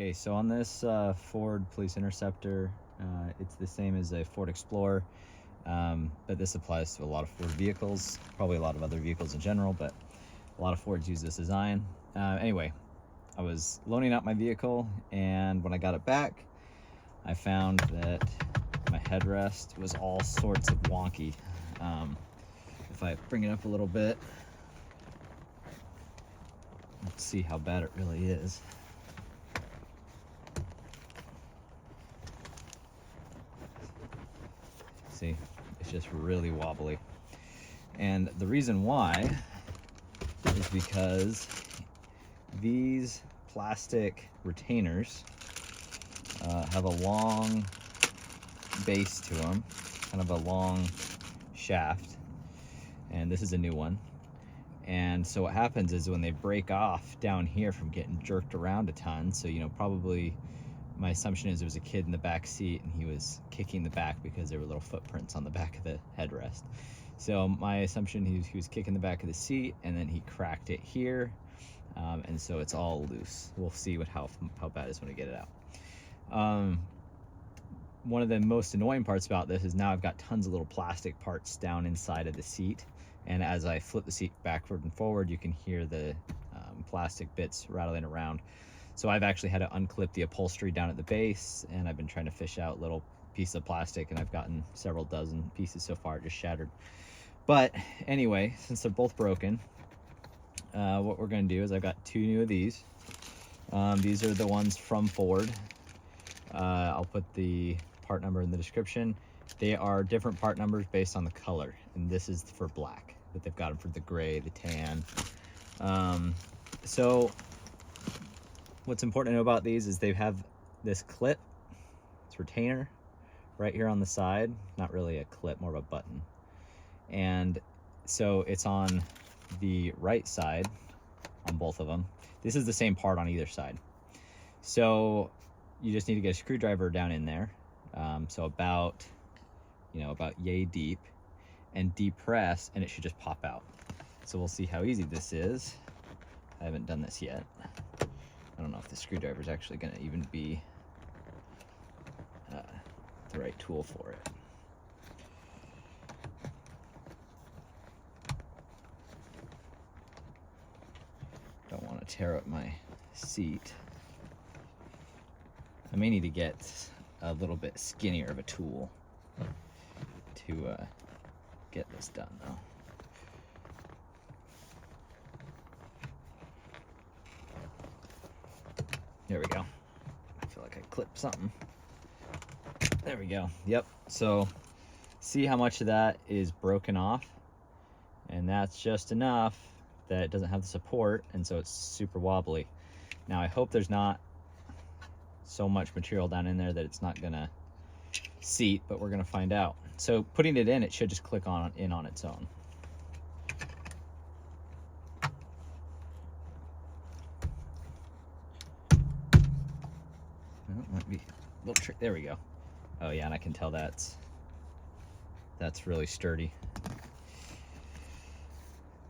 Okay, so on this Ford Police Interceptor, it's the same as a Ford Explorer, but this applies to a lot of Ford vehicles, probably a lot of other vehicles in general, but a lot of Fords use this design. Anyway, I was loaning out my vehicle, and when I got it back, I found that my headrest was all sorts of wonky. If I bring it up a little bit, let's see how bad it really is. See, it's just really wobbly. And the reason why is because these plastic retainers have a long base to them, kind of a long shaft, and this is a new one. And so what happens is when they break off down here from getting jerked around a ton, so probably my assumption is there was a kid in the back seat and he was kicking the back because there were little footprints on the back of the headrest. So my assumption, he was kicking the back of the seat and then he cracked it here, and so it's all loose. We'll see how bad it is when we get it out. One of the most annoying parts about this is now I've got tons of little plastic parts down inside of the seat, and as I flip the seat backward and forward, you can hear the plastic bits rattling around. So I've actually had to unclip the upholstery down at the base, and I've been trying to fish out little pieces of plastic, and I've gotten several dozen pieces so far, just shattered. But anyway, since they're both broken, what we're going to do is I've got two new of these. These are the ones from Ford. I'll put the part number in the description. They are different part numbers based on the color, and this is for black, but they've got them for the gray, the tan. So what's important to know about these is they have this clip, this retainer right here on the side, not really a clip, more of a button. And so it's on the right side on both of them. This is the same part on either side. So you just need to get a screwdriver down in there, so about yay deep, and depress, and it should just pop out. So we'll see how easy this is. I haven't done this yet. I don't know if the screwdriver is actually going to even be the right tool for it. Don't want to tear up my seat. I may need to get a little bit skinnier of a tool to get this done though. There we go. I feel like I clipped something. There we go. Yep. So see how much of that is broken off, and that's just enough that it doesn't have the support, and so it's super wobbly. Now I hope there's not so much material down in there that it's not gonna seat, but we're gonna find out. So putting it in, it should just click in on its own. Well, might be a little trick. There we go. Oh yeah, and I can tell that's really sturdy.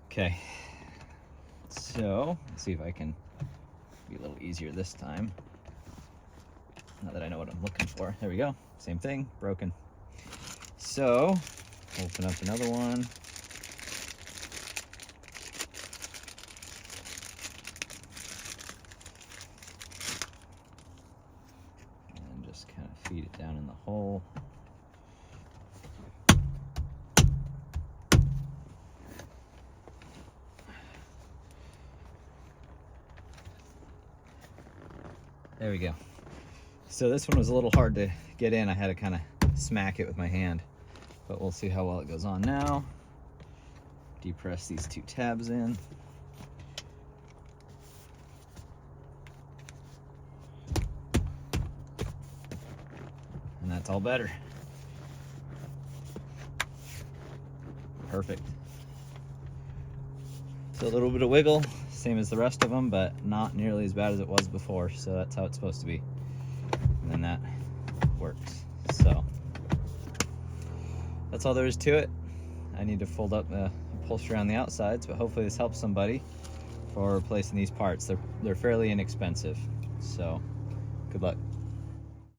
Okay, so let's see if I can be a little easier this time. Now that I know what I'm looking for. There we go. Same thing, broken. So, open up another one. And just kind of feed it down in the hole. There we go. So this one was a little hard to get in. I had to kind of smack it with my hand, but we'll see how well it goes on now. Depress these two tabs in. And that's all better. Perfect. So a little bit of wiggle, same as the rest of them, but not nearly as bad as it was before. So that's how it's supposed to be. And then that works. So that's all there is to it. I need to fold up the upholstery on the outsides, but hopefully this helps somebody for replacing these parts. They're fairly inexpensive. So Good luck.